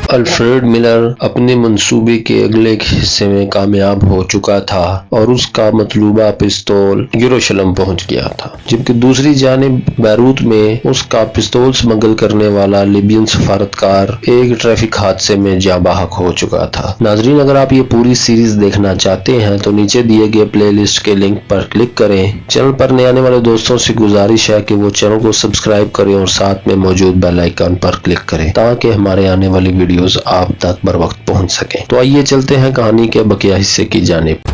Alfred Miller اپنے منصوبے کے اگلے حصے میں کامیاب ہو چکا تھا اور اس کا مطلوبہ پستول یروشلم پہنچ گیا تھا، جبکہ دوسری جانب بیروت میں اس کا پستول اسمگل کرنے والا لیبین سفارتکار ایک ٹریفک حادثے میں جاں بحق ہو چکا تھا۔ ناظرین، اگر آپ یہ پوری سیریز دیکھنا چاہتے ہیں تو نیچے دیے گئے پلے لسٹ کے لنک پر کلک کریں۔ چینل پر نئے آنے والے دوستوں سے گزارش ہے کہ وہ چینل کو سبسکرائب کریں اور ساتھ میں موجود بیل آئیکن پر کلک کریں تاکہ ہمارے آنے والی ویڈیوز آپ تک بر وقت پہنچ سکیں۔ تو آئیے چلتے ہیں کہانی کے بقیہ حصے کی جانب۔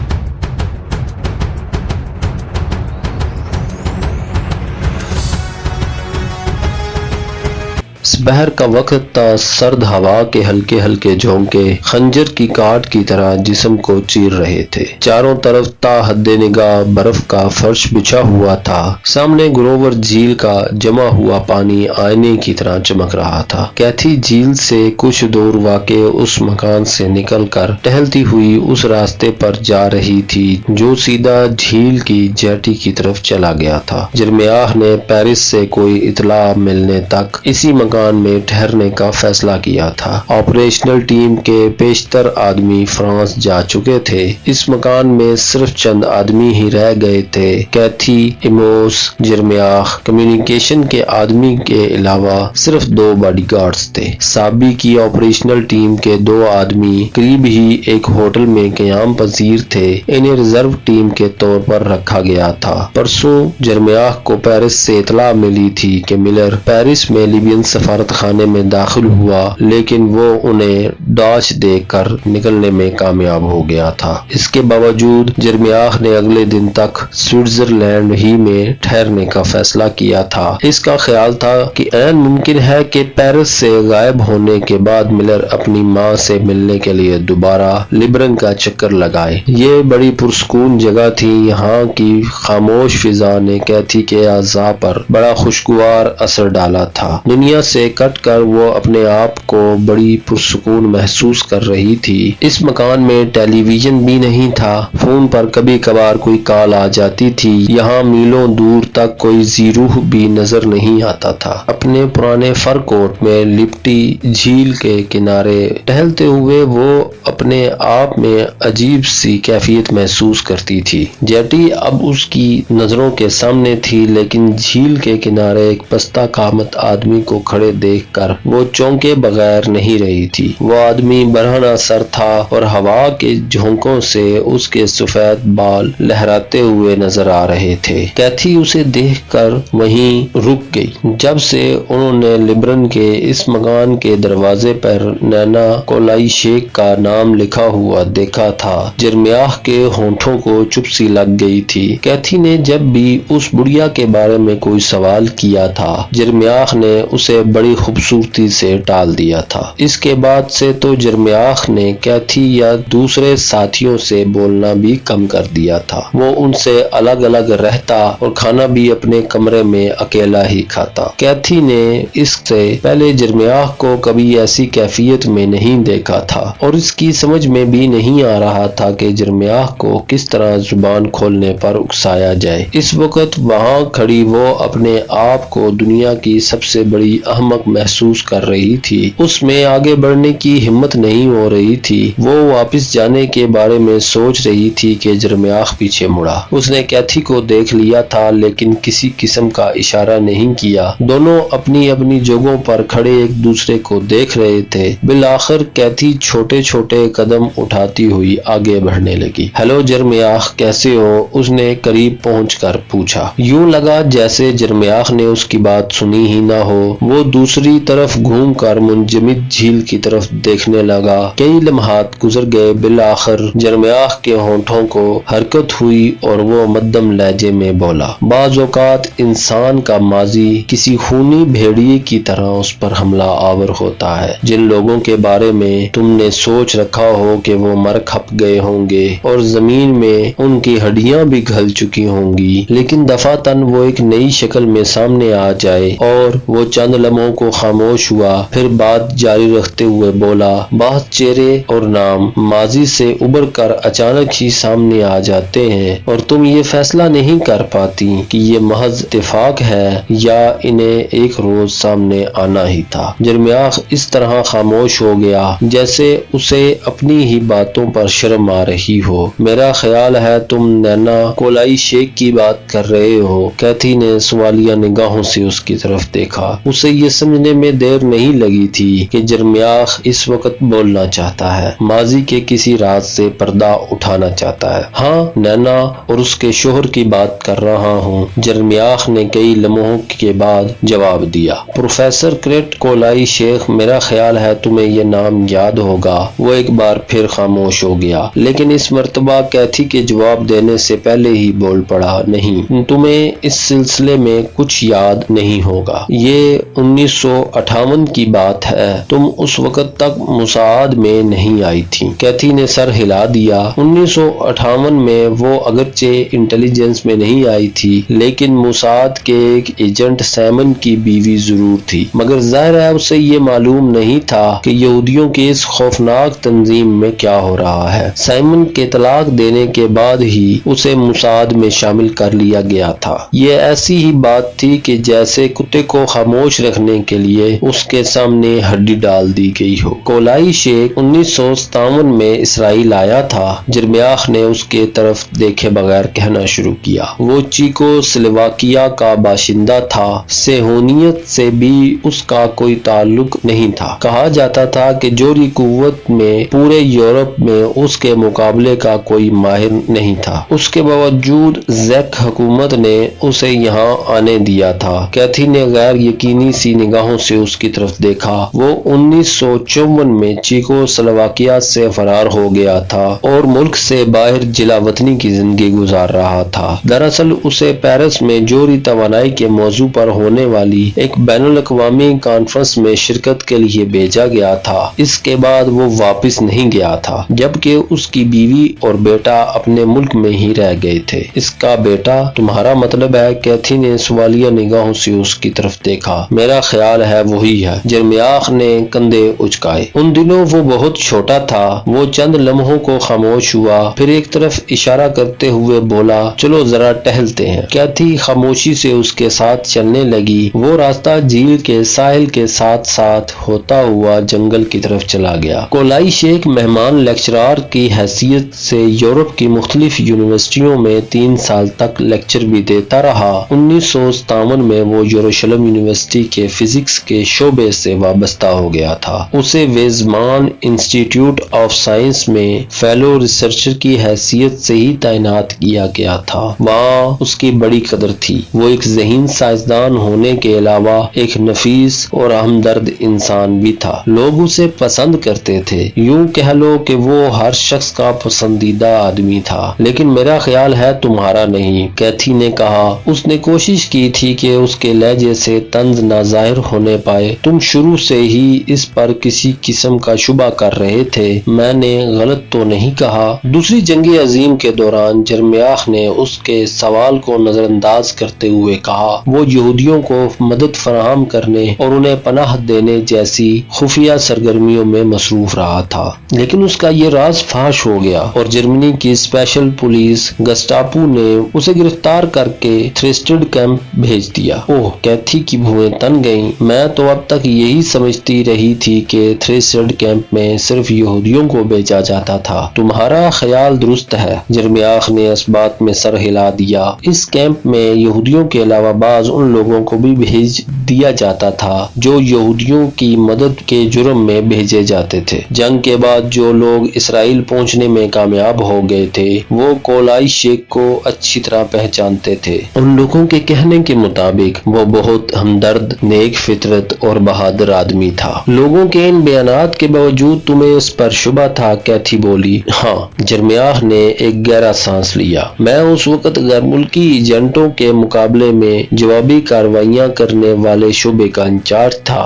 بہر کا وقت تھا، سرد ہوا کے ہلکے ہلکے جھونکے خنجر کی کاٹ کی طرح جسم کو چیر رہے تھے۔ چاروں طرف تا حد نگاہ برف کا فرش بچھا ہوا تھا۔ سامنے گروور جھیل کا جمع ہوا پانی آئینے کی طرح چمک رہا تھا۔ کیتھی جھیل سے کچھ دور واقع اس مکان سے نکل کر ٹہلتی ہوئی اس راستے پر جا رہی تھی جو سیدھا جھیل کی جیٹی کی طرف چلا گیا تھا۔ جرمیاہ نے پیرس سے کوئی اطلاع ملنے تک اسی مکان میں ٹھہرنے کا فیصلہ کیا تھا۔ آپریشنل ٹیم کے بیشتر آدمی فرانس جا چکے تھے۔ اس مکان میں صرف چند آدمی ہی رہ گئے تھے، کیتھی، ایموس، جرمیاہ۔ کمیونیکیشن کے آدمی کے علاوہ صرف 2 باڈی گارڈز تھے۔ سابی کی آپریشنل ٹیم کے 2 آدمی قریب ہی ایک ہوٹل میں قیام پذیر تھے۔ انہیں ریزرو ٹیم کے طور پر رکھا گیا تھا۔ پرسوں جرمیاہ کو پیرس سے اطلاع ملی تھی کہ ملر پیرس میں لیبین سفارت خانے میں داخل ہوا، لیکن وہ انہیں ڈاچ دے کر نکلنے میں کامیاب ہو گیا تھا۔ اس کے باوجود جرمیاہ نے اگلے دن تک سوئٹزرلینڈ ہی میں ٹھہرنے کا فیصلہ کیا تھا۔ اس کا خیال تھا کہ عین ممکن ہے کہ پیرس سے غائب ہونے کے بعد ملر اپنی ماں سے ملنے کے لیے دوبارہ لیبرن کا چکر لگائے۔ یہ بڑی پرسکون جگہ تھی۔ یہاں کی خاموش فضا نے کیتھی کے اعضاء پر بڑا خوشگوار اثر ڈالا تھا۔ دنیا سے کٹ کر وہ اپنے آپ کو بڑی پرسکون محسوس کر رہی تھی۔ اس مکان میں ٹیلی ویژن بھی نہیں تھا۔ فون پر کبھی کبھار کوئی کال آ جاتی تھی۔ یہاں میلوں دور تک کوئی زیروح بھی نظر نہیں آتا تھا۔ اپنے پرانے فر کوٹ میں لپٹی جھیل کے کنارے ٹہلتے ہوئے وہ اپنے آپ میں عجیب سی کیفیت محسوس کرتی تھی۔ جیٹی اب اس کی نظروں کے سامنے تھی، لیکن جھیل کے کنارے ایک پستہ قامت آدمی کو کھڑے دیکھ کر وہ چونکے بغیر نہیں رہی تھی۔ وہ آدمی برہنہ سر تھا اور ہوا کے جھونکوں سے اس کے سفید بال لہراتے ہوئے نظر آ رہے تھے۔ کیتھی اسے دیکھ کر وہیں رک گئی۔ جب سے انہوں نے لیبرن کے اس مکان کے دروازے پر نینا کولائی شیک کا نام لکھا ہوا دیکھا تھا، جرمیاہ کے ہونٹوں کو چپ سی لگ گئی تھی۔ کیتھی نے جب بھی اس بڑھیا کے بارے میں کوئی سوال کیا تھا، جرمیاہ نے اسے بڑی خوبصورتی سے ٹال دیا تھا۔ اس کے بعد سے تو جرمیاہ نے کیتھی یا دوسرے ساتھیوں سے بولنا بھی کم کر دیا تھا۔ وہ ان سے الگ الگ رہتا اور کھانا بھی اپنے کمرے میں اکیلا ہی کھاتا۔ کیتھی نے اس سے پہلے جرمیاہ کو کبھی ایسی کیفیت میں نہیں دیکھا تھا اور اس کی سمجھ میں بھی نہیں آ رہا تھا کہ جرمیاہ کو کس طرح زبان کھولنے پر اکسایا جائے۔ اس وقت وہاں کھڑی وہ اپنے آپ کو دنیا کی سب سے بڑی احمق محسوس کر رہی تھی۔ اس میں آگے بڑھنے کی ہمت نہیں ہو رہی تھی۔ وہ واپس جانے کے بارے میں سوچ رہی تھی کہ جرمیاہ پیچھے مڑا۔ اس نے کیتھی کو دیکھ لیا تھا لیکن کسی قسم کا اشارہ نہیں کیا۔ دونوں اپنی اپنی جگہوں پر کھڑے ایک دوسرے کو دیکھ رہے تھے۔ بالآخر کیتھی چھوٹے چھوٹے قدم اٹھاتی ہوئی آگے بڑھنے لگی۔ ہیلو جرمیاہ، کیسے ہو؟ اس نے قریب پہنچ کر پوچھا۔ یوں لگا جیسے جرمیاہ نے اس کی بات سنی ہی نہ ہو۔ وہ دوسری طرف گھوم کر منجمد جھیل کی طرف دیکھنے لگا۔ کئی لمحات گزر گئے۔ بالآخر جرمیاہ کے ہونٹوں کو حرکت ہوئی اور وہ مدھم لہجے میں بولا، بعض اوقات انسان کا ماضی کسی خونی بھیڑیے کی طرح اس پر حملہ آور ہوتا ہے۔ جن لوگوں کے بارے میں تم نے سوچ رکھا ہو کہ وہ مر کھپ گئے ہوں گے اور زمین میں ان کی ہڈیاں بھی گھل چکی ہوں گی، لیکن دفعتاً وہ ایک نئی شکل میں سامنے آ جائے اور وہ چند لمحوں لمحوں کو خاموش ہوا، پھر بات جاری رکھتے ہوئے بولا، بعض چہرے اور نام ماضی سے ابھر کر اچانک ہی سامنے آ جاتے ہیں اور تم یہ فیصلہ نہیں کر پاتی کہ یہ محض اتفاق ہے یا انہیں ایک روز سامنے آنا ہی تھا۔ جرمیاخ اس طرح خاموش ہو گیا جیسے اسے اپنی ہی باتوں پر شرم آ رہی ہو۔ میرا خیال ہے تم نینا کولائی شیخ کی بات کر رہے ہو۔ کیتھی نے سوالیہ نگاہوں سے اس کی طرف دیکھا۔ اسے یہ سمجھنے میں دیر نہیں لگی تھی کہ جرمیاخ اس وقت بولنا چاہتا ہے، ماضی کے کسی راز سے پردہ اٹھانا چاہتا ہے۔ ہاں نینا اور اس کے شوہر کی بات کر رہا ہوں، جرمیاخ نے کئی لمحوں کے بعد جواب دیا۔ پروفیسر کریٹ کولائی شیخ، میرا خیال ہے تمہیں یہ نام یاد ہوگا۔ وہ ایک بار پھر خاموش ہو گیا، لیکن اس مرتبہ کیتھی کے جواب دینے سے پہلے ہی بول پڑا، نہیں، تمہیں اس سلسلے میں کچھ یاد نہیں ہوگا۔ یہ 1958 کی بات ہے، تم اس وقت تک موساد میں نہیں آئی تھی۔ کیتھی نے سر ہلا دیا۔ 1958 میں وہ اگرچہ انٹیلیجنس میں نہیں آئی تھی، لیکن موساد کے ایک ایجنٹ سائمن کی بیوی ضرور تھی، مگر ظاہر ہے اسے یہ معلوم نہیں تھا کہ یہودیوں کی اس خوفناک تنظیم میں کیا ہو رہا ہے۔ سائمن کے طلاق دینے کے بعد ہی اسے موساد میں شامل کر لیا گیا تھا۔ یہ ایسی ہی بات تھی کہ جیسے کتے کو خاموش رکھنے کے لیے اس کے سامنے ہڈی ڈال دی گئی ہو۔ کولائی شیخ 1957 میں اسرائیل آیا تھا، جرمیاخ نے اس کے طرف دیکھے بغیر کہنا شروع کیا۔ وہ چیکو سلوواکیہ کا باشندہ تھا، صہیونیت سے بھی اس کا کوئی تعلق نہیں تھا۔ کہا جاتا تھا کہ جوہری قوت میں پورے یورپ میں اس کے مقابلے کا کوئی ماہر نہیں تھا۔ اس کے باوجود زیک حکومت نے اسے یہاں آنے دیا تھا۔ کیتھی نے غیر یقینی سی نگاہوں سے اس کی طرف دیکھا۔ وہ 1954 میں چیکو سلوواکیہ سے فرار ہو گیا تھا اور ملک سے باہر جلا وطنی کی زندگی گزار رہا تھا۔ دراصل اسے پیرس میں جوہری توانائی کے موضوع پر ہونے والی ایک بین الاقوامی کانفرنس میں شرکت کے لیے بھیجا گیا تھا۔ اس کے بعد وہ واپس نہیں گیا تھا، جبکہ اس کی بیوی اور بیٹا اپنے ملک میں ہی رہ گئے تھے۔ اس کا بیٹا تمہارا مطلب ہے؟ کیتھی نے سوالیہ نگاہوں سے اس کی طرف دیکھا۔ میرا خیال ہے وہی ہے۔ جرمیاخ نے کندھے اچکائے۔ ان دنوں وہ بہت چھوٹا تھا۔ وہ چند لمحوں کو خاموش ہوا، پھر ایک طرف اشارہ کرتے ہوئے بولا، چلو ذرا ٹہلتے ہیں۔ کیتھی خاموشی سے اس کے ساتھ چلنے لگی۔ وہ راستہ جھیل کے ساحل کے ساتھ ساتھ ہوتا ہوا جنگل کی طرف چلا گیا۔ کولائی شیخ مہمان لیکچرار کی حیثیت سے یورپ کی مختلف یونیورسٹیوں میں 3 سال تک لیکچر بھی دیتا رہا۔ 1957 میں وہ یروشلم یونیورسٹی کے فزکس کے شعبے سے وابستہ ہو گیا تھا۔ اسے ویزمان انسٹی ٹیوٹ آف سائنس میں فیلو ریسرچر کی حیثیت سے ہی تعینات کیا گیا تھا۔ وہاں اس کی بڑی قدر تھی۔ وہ ایک ذہین سائنسدان ہونے کے علاوہ ایک نفیس اور ہمدرد انسان بھی تھا۔ لوگ اسے پسند کرتے تھے، یوں کہہ لو کہ وہ ہر شخص کا پسندیدہ آدمی تھا، لیکن میرا خیال ہے تمہارا نہیں، کیتھی نے کہا۔ اس نے کوشش کی تھی کہ اس کے لہجے سے طنز نہ ظاہر ہونے پائے۔ تم شروع سے ہی اس پر کسی قسم کا شبہ کر رہے تھے، میں نے غلط تو نہیں کہا؟ دوسری جنگ عظیم کے دوران جرمیاخ نے اس کے سوال کو نظر انداز کرتے ہوئے کہا، وہ یہودیوں کو مدد فراہم کرنے اور انہیں پناہ دینے جیسی خفیہ سرگرمیوں میں مصروف رہا تھا، لیکن اس کا یہ راز فاش ہو گیا اور جرمنی کی اسپیشل پولیس گسٹاپو نے اسے گرفتار کر کے تھریسٹڈ کیمپ بھیج دیا۔ اوہ، کیتھی کی بھویں تن گئیں۔ میں تو اب تک یہی سمجھتی رہی تھی کہ تھریسٹڈ کیمپ میں صرف یہودیوں کو بھیجا جاتا تھا۔ تمہارا خیال درست ہے، جرمیاخ نے اس بات میں سر ہلا دیا۔ اس کیمپ میں یہودیوں کے علاوہ بعض ان لوگوں کو بھی بھیج دیا جاتا تھا جو یہودیوں کی مدد کے جرم میں بھیجے جاتے تھے۔ جنگ کے بعد جو لوگ اسرائیل پہنچنے میں کامیاب ہو گئے تھے وہ کولائی شیخ کو اچھی طرح پہچانتے تھے۔ ان لوگوں کے کہنے کے مطابق وہ بہت ہمدرد، نیک فطرت اور بہادر آدمی تھا۔ لوگوں کے ان بیانات کے باوجود تمہیں اس پر شبہ تھا؟ کیتھی بولی۔ ہاں، جرمیاخ نے ایک گہرا سانس لیا۔ میں اس وقت غیر ملکی ایجنٹوں کے مقابلے میں جوابی کارروائیاں کرنے والے شعبے کا انچارج تھا۔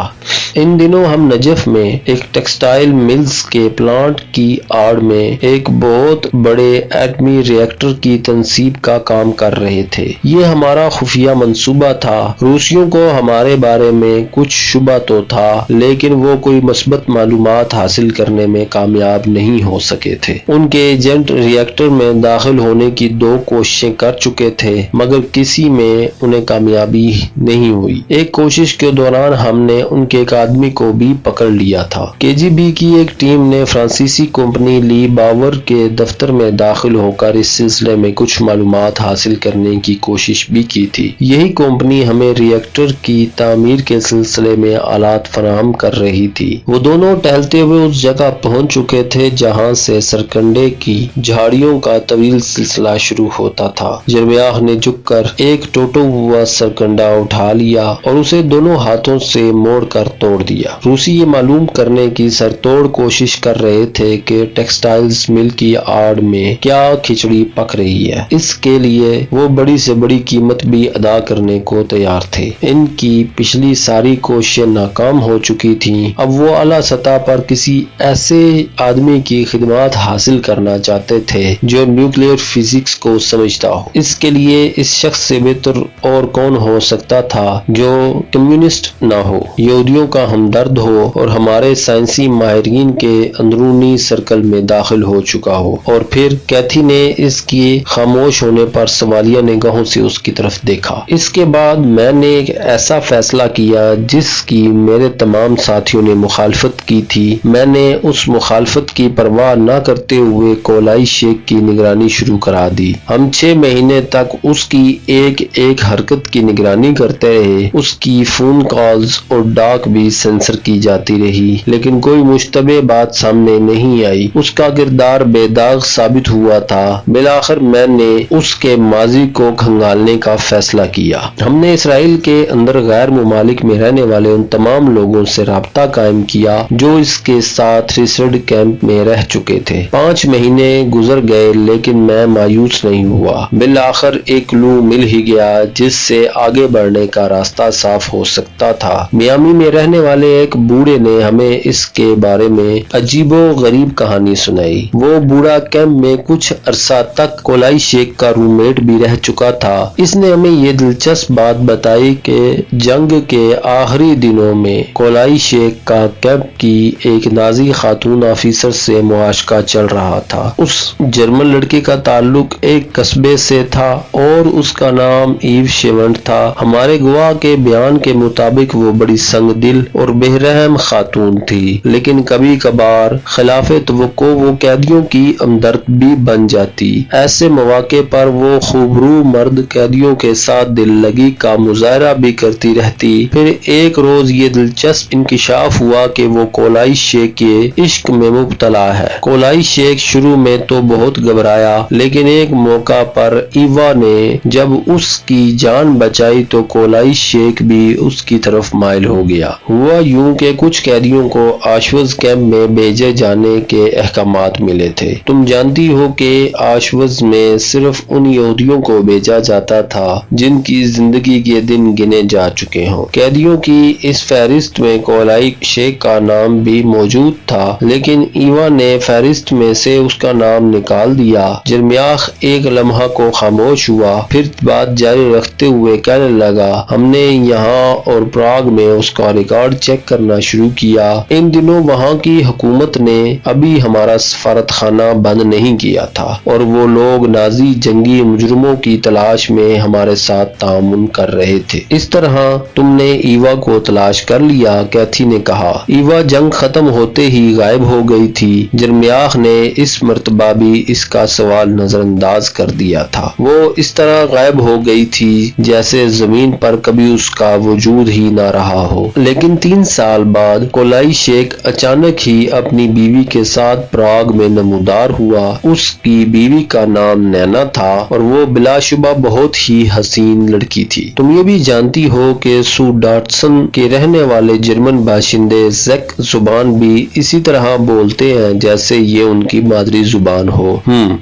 ان دنوں ہم نجف میں ایک ٹیکسٹائل ملز کے پلانٹ کی آڑ میں ایک بہت بڑے ایٹمی ری ایکٹر کی تنصیب کا کام کر رہے تھے۔ یہ ہمارا خفیہ منصوبہ تھا۔ روسیوں کو ہمارے بارے بارے میں کچھ شبہ تو تھا، لیکن وہ کوئی مثبت معلومات حاصل کرنے میں کامیاب نہیں ہو سکے تھے۔ ان کے ایجنٹ ری ایکٹر میں داخل ہونے کی 2 کوششیں کر چکے تھے، مگر کسی میں انہیں کامیابی نہیں ہوئی۔ ایک کوشش کے دوران ہم نے ان کے ایک آدمی کو بھی پکڑ لیا تھا۔ KGB کی ایک ٹیم نے فرانسیسی کمپنی لی باور کے دفتر میں داخل ہو کر اس سلسلے میں کچھ معلومات حاصل کرنے کی کوشش بھی کی تھی۔ یہی کمپنی ہمیں ری ایکٹر کی تعمیر کے سلسلے میں آلات فراہم کر رہی تھی۔ وہ دونوں ٹہلتے ہوئے اس جگہ پہنچ چکے تھے جہاں سے سرکنڈے کی جھاڑیوں کا طویل سلسلہ شروع ہوتا تھا۔ جرمیاہ نے جھک کر ایک ٹوٹا ہوا سرکنڈا اٹھا لیا اور اسے دونوں ہاتھوں سے موڑ کر توڑ دیا۔ روسی یہ معلوم کرنے کی سرتوڑ کوشش کر رہے تھے کہ ٹیکسٹائلز مل کی آڑ میں کیا کھچڑی پک رہی ہے۔ اس کے لیے وہ بڑی سے بڑی قیمت بھی ادا کرنے کو تیار تھے۔ ان کی پچھلی ساری کوششیں ناکام ہو چکی تھیں۔ اب وہ اعلیٰ سطح پر کسی ایسے آدمی کی خدمات حاصل کرنا چاہتے تھے جو نیوکلیئر فزکس کو سمجھتا ہو۔ اس کے لیے اس شخص سے بہتر اور کون ہو سکتا تھا جو کمیونسٹ نہ ہو، یہودیوں کا ہمدرد ہو اور ہمارے سائنسی ماہرین کے اندرونی سرکل میں داخل ہو چکا ہو۔ اور پھر کیتھی نے اس کی خاموش ہونے پر سوالیہ نگاہوں سے اس کی طرف دیکھا۔ اس کے بعد میں نے ایک ایسا فیصلہ کیا جس کی میرے تمام ساتھیوں نے مخالفت کی تھی۔ میں نے اس مخالفت کی پرواہ نہ کرتے ہوئے کولائی شیخ کی نگرانی شروع کرا دی۔ ہم 6 مہینے تک اس کی ایک ایک حرکت کی نگرانی کرتے رہے۔ اس کی فون کالز اور ڈاک بھی سینسر کی جاتی رہی، لیکن کوئی مشتبہ بات سامنے نہیں آئی۔ اس کا کردار بے داغ ثابت ہوا تھا۔ بالآخر میں نے اس کے ماضی کو کھنگالنے کا فیصلہ کیا۔ ہم نے اسرائیل کے اندر غیر ممالک میں رہنے والے ان تمام لوگوں سے رابطہ قائم کیا جو اس کے ساتھ ریسرڈ کیمپ میں رہ چکے تھے۔ 5 مہینے گزر گئے لیکن میں مایوس نہیں ہوا۔ بالآخر ایک کلو مل ہی گیا جس سے آگے بڑھنے کا راستہ صاف ہو سکتا تھا۔ میامی میں رہنے والے ایک بوڑھے نے ہمیں اس کے بارے میں عجیب و غریب کہانی سنائی۔ وہ بوڑھا کیمپ میں کچھ عرصہ تک کولائی شیخ کا روم میٹ بھی رہ چکا تھا۔ اس نے ہمیں یہ دلچسپ بات بتائی کہ جنگ کے آخری دنوں میں کولائی شیخ کا کیمپ کی ایک نازی خاتون آفیسر سے معاشقہ چل رہا تھا۔ اس جرمن لڑکی کا تعلق ایک قصبے سے تھا اور اس کا نام ایو شیونٹ تھا۔ ہمارے گواہ کے بیان کے مطابق وہ بڑی سنگ دل اور بے رحم خاتون تھی، لیکن کبھی کبھار خلاف توقع وہ قیدیوں کی ہمدرد بھی بن جاتی۔ ایسے مواقع پر وہ خوبرو مرد قیدیوں کے ساتھ دل لگی کا مظاہرہ بھی کرتی رہتی۔ پھر ایک روز یہ دلچسپ انکشاف ہوا کہ وہ کولائی شیخ کے عشق میں مبتلا ہے۔ کولائی شیخ شروع میں تو بہت گھبرایا، لیکن ایک موقع پر ایوا نے جب اس کی جان بچائی تو کولائی شیخ بھی اس کی طرف مائل ہو گیا۔ ہوا یوں کہ کچھ قیدیوں کو آشوز کیمپ میں بھیجے جانے کے احکامات ملے تھے۔ تم جانتی ہو کہ آشوز میں صرف ان یہودیوں کو بھیجا جاتا تھا جن کی زندگی کے دن گنے جا چکے ہوں۔ قیدیوں کی اس فہرست میں کولائی شیخ کا نام بھی موجود تھا، لیکن ایوا نے فہرست میں سے اس کا نام نکال دیا۔ جرمیاہ ایک لمحہ کو خاموش ہوا، پھر بات جاری رکھتے ہوئے کہنے لگا، ہم نے یہاں اور پراگ میں اس کا ریکارڈ چیک کرنا شروع کیا۔ ان دنوں وہاں کی حکومت نے ابھی ہمارا سفارت خانہ بند نہیں کیا تھا اور وہ لوگ نازی جنگی مجرموں کی تلاش میں ہمارے ساتھ تعاون کر رہے تھے۔ اس طرح تم نے ایوا کو تلاش کر لیا، کیتھی نے کہا۔ ایوا جنگ ختم ہوتے ہی غائب ہو گئی تھی۔ جرمیاہ نے اس مرتبہ بھی اس کا سوال نظر انداز کر دیا تھا۔ وہ اس طرح غائب ہو گئی تھی جیسے زمین پر کبھی اس کا وجود ہی نہ رہا ہو۔ لیکن 3 سال بعد کولائی شیخ اچانک ہی اپنی بیوی کے ساتھ پراگ میں نمودار ہوا۔ اس کی بیوی کا نام نینا تھا اور وہ بلا شبہ بہت ہی حسین لڑکی تھی۔ تم یہ بھی جانتی ہو کہ سوڈاٹسن کے رہنے والے جرمن باشندے زیک زبان بھی اسی طرح بولتے ہیں جیسے یہ ان کی مادری زبان ہو۔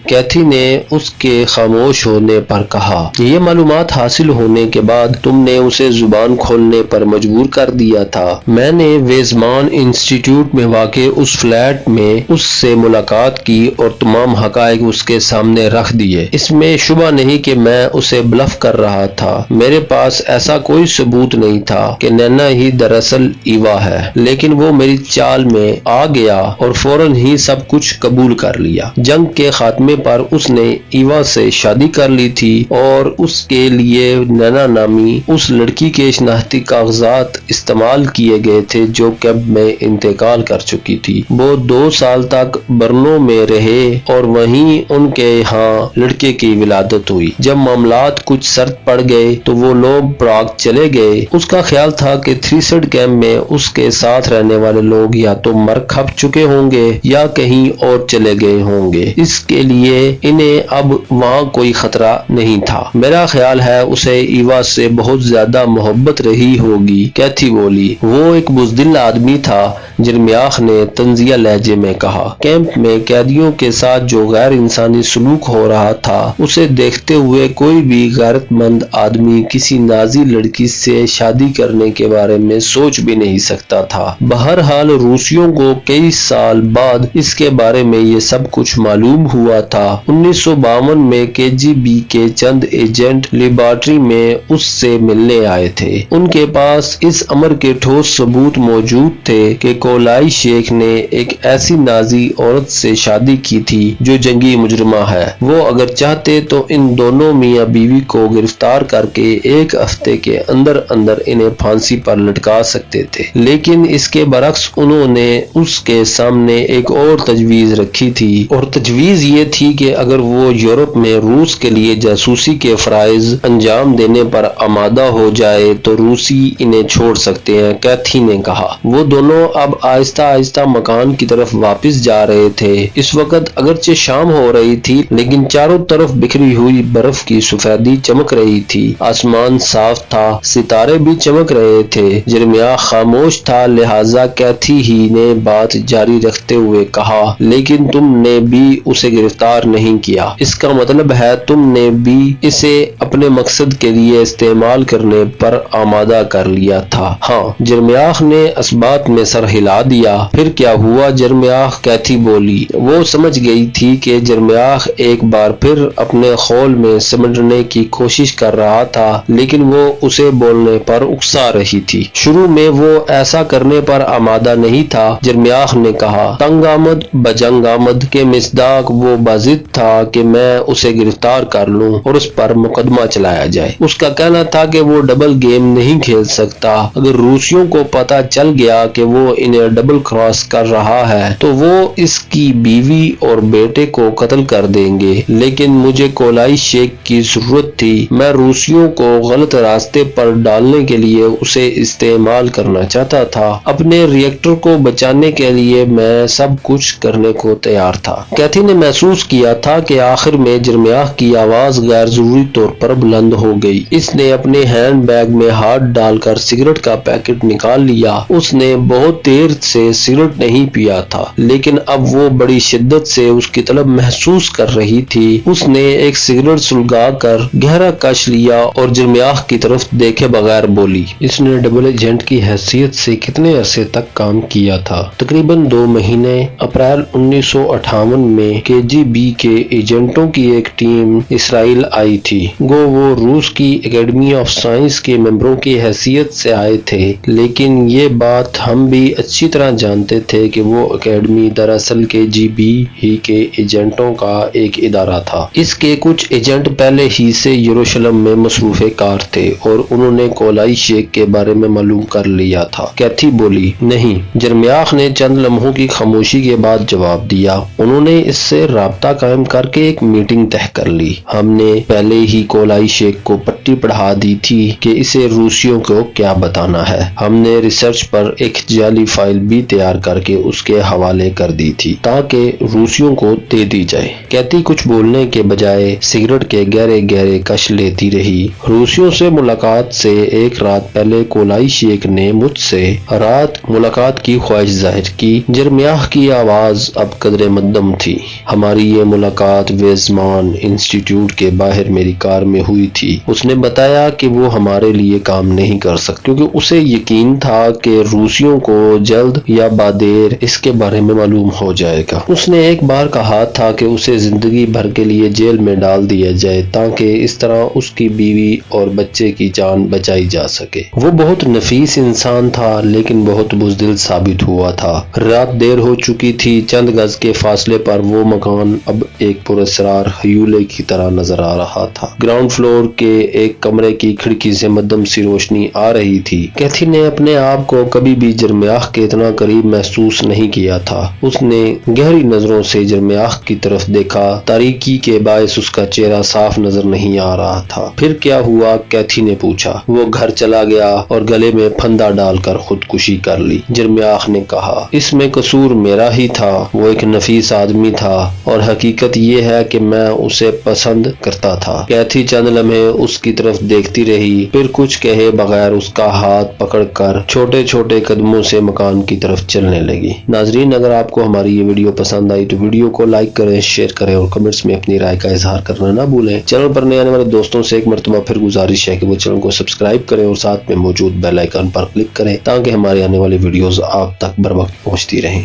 کیتھی نے اس کے خاموش ہونے پر کہا، یہ معلومات حاصل ہونے کے بعد تم نے اسے زبان کھولنے پر مجبور کر دیا تھا۔ میں نے ویزمان انسٹی ٹیوٹ میں واقع اس فلیٹ میں اس سے ملاقات کی اور تمام حقائق اس کے سامنے رکھ دیے۔ اس میں شبہ نہیں کہ میں اسے بلف کر رہا تھا۔ میرے پاس ایسا کوئی ثبوت نہیں نہیں تھا کہ نینا ہی دراصل ایوا ہے، لیکن وہ میری چال میں آ گیا اور فوراً ہی سب کچھ قبول کر لیا۔ جنگ کے خاتمے پر اس نے ایوا سے شادی کر لی تھی اور اس کے لیے نینا نامی اس لڑکی کے شناختی کاغذات استعمال کیے گئے تھے جو کیمپ میں انتقال کر چکی تھی۔ وہ 2 سال تک برنو میں رہے اور وہیں ان کے ہاں لڑکے کی ولادت ہوئی۔ جب معاملات کچھ سرد پڑ گئے تو وہ لوگ پراگ چلے گئے۔ اس کا خیال تھا کہ تھریسڈ کیمپ میں اس کے ساتھ رہنے والے لوگ یا تو مر کھپ چکے ہوں گے یا کہیں اور چلے گئے ہوں گے، اس کے لیے انہیں اب وہاں کوئی خطرہ نہیں تھا۔ میرا خیال ہے اسے ایوا سے بہت زیادہ محبت رہی ہوگی، کیتھی بولی۔ وہ ایک بزدل آدمی تھا، جرمیاخ نے طنزیہ لہجے میں کہا۔ کیمپ میں قیدیوں کے ساتھ جو غیر انسانی سلوک ہو رہا تھا اسے دیکھتے ہوئے کوئی بھی غیرت مند آدمی کسی نازی لڑکی سے شادی کرنے کے بارے میں سوچ بھی نہیں سکتا تھا۔ بہرحال روسیوں کو کئی سال بعد اس کے بارے میں یہ سب کچھ معلوم ہوا تھا۔ 1952 میں KGB کے چند ایجنٹ لیبارٹری میں اس سے ملنے آئے تھے۔ ان کے پاس اس امر کے ٹھوس ثبوت موجود تھے کہ کولائی شیخ نے ایک ایسی نازی عورت سے شادی کی تھی جو جنگی مجرمہ ہے۔ وہ اگر چاہتے تو ان دونوں میاں بیوی کو گرفتار کر کے 1 ہفتے کے اندر اندر انہیں پھانسی پر لٹکا سکتے تھے، لیکن اس کے برعکس انہوں نے اس کے سامنے ایک اور تجویز رکھی تھی، اور تجویز یہ تھی کہ اگر وہ یورپ میں روس کے لیے جاسوسی کے فرائض انجام دینے پر آمادہ ہو جائے تو روسی انہیں چھوڑ سکتے ہیں۔ کیتھی نے کہا۔ وہ دونوں اب آہستہ آہستہ مکان کی طرف واپس جا رہے تھے۔ اس وقت اگرچہ شام ہو رہی تھی لیکن چاروں طرف بکھری ہوئی برف کی سفیدی چمک رہی تھی۔ آسمان صاف تھا، ستارے بھی چمک رہے تھے۔ جرمیاخ خاموش تھا، لہذا کیتھی ہی نے بات جاری رکھتے ہوئے کہا، لیکن تم نے بھی اسے گرفتار نہیں کیا۔ اس کا مطلب ہے تم نے بھی اسے اپنے مقصد کے لیے استعمال کرنے پر آمادہ کر لیا تھا۔ ہاں، جرمیاخ نے اثبات میں سر ہلا دیا۔ پھر کیا ہوا جرمیاخ؟ کیتھی بولی۔ وہ سمجھ گئی تھی کہ جرمیاخ ایک بار پھر اپنے خول میں سمٹنے کی کوشش کر رہا تھا، لیکن وہ اسے بولنے پر اکسا رہی تھی۔ شروع میں وہ ایسا کرنے پر آمادہ نہیں تھا، جرمیاخ نے کہا۔ تنگ آمد بجنگ آمد کے مصداق وہ بازد تھا کہ میں اسے گرفتار کر لوں اور اس پر مقدمہ چلایا جائے۔ اس کا کہنا تھا کہ وہ ڈبل گیم نہیں کھیل سکتا۔ اگر روسیوں کو پتہ چل گیا کہ وہ انہیں ڈبل کراس کر رہا ہے تو وہ اس کی بیوی اور بیٹے کو قتل کر دیں گے، لیکن مجھے کولائی شیخ کی ضرورت تھی۔ میں روسیوں کو غلط راستے پر ڈالنے کے لیے اسے استعمال کرنا چاہتا تھا۔ اپنے ری ایکٹر کو بچانے کے لیے میں سب کچھ کرنے کو تیار تھا۔ کیتھی نے محسوس کیا تھا کہ آخر میں جرمیاخ کی آواز غیر ضروری طور پر بلند ہو گئی۔ اس نے اپنے ہینڈ بیگ میں ہاتھ ڈال کر سگریٹ کا پیکٹ نکال لیا۔ اس نے بہت دیر سے سگریٹ نہیں پیا تھا، لیکن اب وہ بڑی شدت سے اس کی طلب محسوس کر رہی تھی۔ اس نے ایک سگریٹ سلگا کر گہرا کش لیا اور جرمیاخ کی طرف دیکھے بغیر بولی۔ اس نے ڈبل ایجنٹ کی حیثیت سے کتنے عرصے تک کام کیا تھا؟ تقریباً 2 مہینے۔ اپریل 1958 میں KGB کے ایجنٹوں کی ایک ٹیم اسرائیل آئی تھی۔ گو وہ روس کی اکیڈمی آف سائنس کے ممبروں کی حیثیت سے آئے تھے، لیکن یہ بات ہم بھی اچھی طرح جانتے تھے کہ وہ اکیڈمی دراصل KGB ہی کے ایجنٹوں کا ایک ادارہ تھا۔ اس کے کچھ ایجنٹ پہلے ہی سے یروشلم میں مصروف کار تھے اور انہوں نے کولائی شیخ کے بارے میں معلوم کر لیا تھا۔ کیتھی بولی۔ نہیں، جرمیاخ نے چند لمحوں کی خاموشی کے بعد جواب دیا۔ انہوں نے اس سے رابطہ قائم کر کے ایک میٹنگ طے کر لی۔ ہم نے پہلے ہی کولائی شیخ کو پٹی پڑھا دی تھی کہ اسے روسیوں کو کیا بتانا ہے۔ ہم نے ریسرچ پر ایک جعلی فائل بھی تیار کر کے اس کے حوالے کر دی تھی تاکہ روسیوں کو دے دی جائے۔ کیتھی کچھ بولنے کے بجائے سگریٹ کے گہرے گہرے کش لیتی رہی۔ روسیوں سے ملاقات سے ایک رات پہلے کولائی شیخ نے مجھ سے رات ملاقات کی خواہش ظاہر کی۔ جرمیاخ کی آواز اب قدرے مدم تھی۔ ہماری یہ ملاقات ویزمان انسٹی ٹیوٹ کے باہر میری کار میں ہوئی تھی۔ اس نے بتایا کہ وہ ہمارے لیے کام نہیں کر سکتے کیونکہ اسے یقین تھا کہ روسیوں کو جلد یا بعدیر اس کے بارے میں معلوم ہو جائے گا۔ اس نے ایک بار کہا تھا کہ اسے زندگی بھر کے لیے جیل میں ڈال دیا جائے تاکہ اس طرح اس کی بیوی اور بچے کی جان بچائی جا جا سکے۔ وہ بہت نفیس انسان تھا لیکن بہت بزدل ثابت ہوا تھا۔ رات دیر ہو چکی تھی، چند گز کے فاصلے پر وہ مکان اب ایک پراسرار ہیولے کی طرح نظر آ رہا تھا۔ گراؤنڈ فلور کے ایک کمرے کی کھڑکی سے مدھم سی روشنی آ رہی تھی۔ کیتھی نے اپنے آپ کو کبھی بھی جرمیاخ کے اتنا قریب محسوس نہیں کیا تھا۔ اس نے گہری نظروں سے جرمیاخ کی طرف دیکھا، تاریکی کے باعث اس کا چہرہ صاف نظر نہیں آ رہا تھا۔ پھر کیا ہوا؟ کیتھی نے پوچھا۔ وہ گھر چلا گیا اور گلے میں پھندا ڈال کر خودکشی کر لی، جرمیاخ نے کہا۔ اس میں قصور میرا ہی تھا، وہ ایک نفیس آدمی تھا اور حقیقت یہ ہے کہ میں اسے پسند کرتا تھا۔ کیتھی چند لمحے اس کی طرف دیکھتی رہی، پھر کچھ کہے بغیر اس کا ہاتھ پکڑ کر چھوٹے چھوٹے قدموں سے مکان کی طرف چلنے لگی۔ ناظرین، اگر آپ کو ہماری یہ ویڈیو پسند آئی تو ویڈیو کو لائک کریں، شیئر کریں اور کمنٹس میں اپنی رائے کا اظہار کرنا نہ بھولیں۔ چینل پر نئے آنے والے دوستوں سے ایک مرتبہ پھر گزارش ہے کہ وہ چینل کو سبسکرائب کریں اور ساتھ میں موجود بیل آئیکن پر کلک کریں تاکہ ہمارے آنے والی ویڈیوز آپ تک بر وقت پہنچتی رہیں۔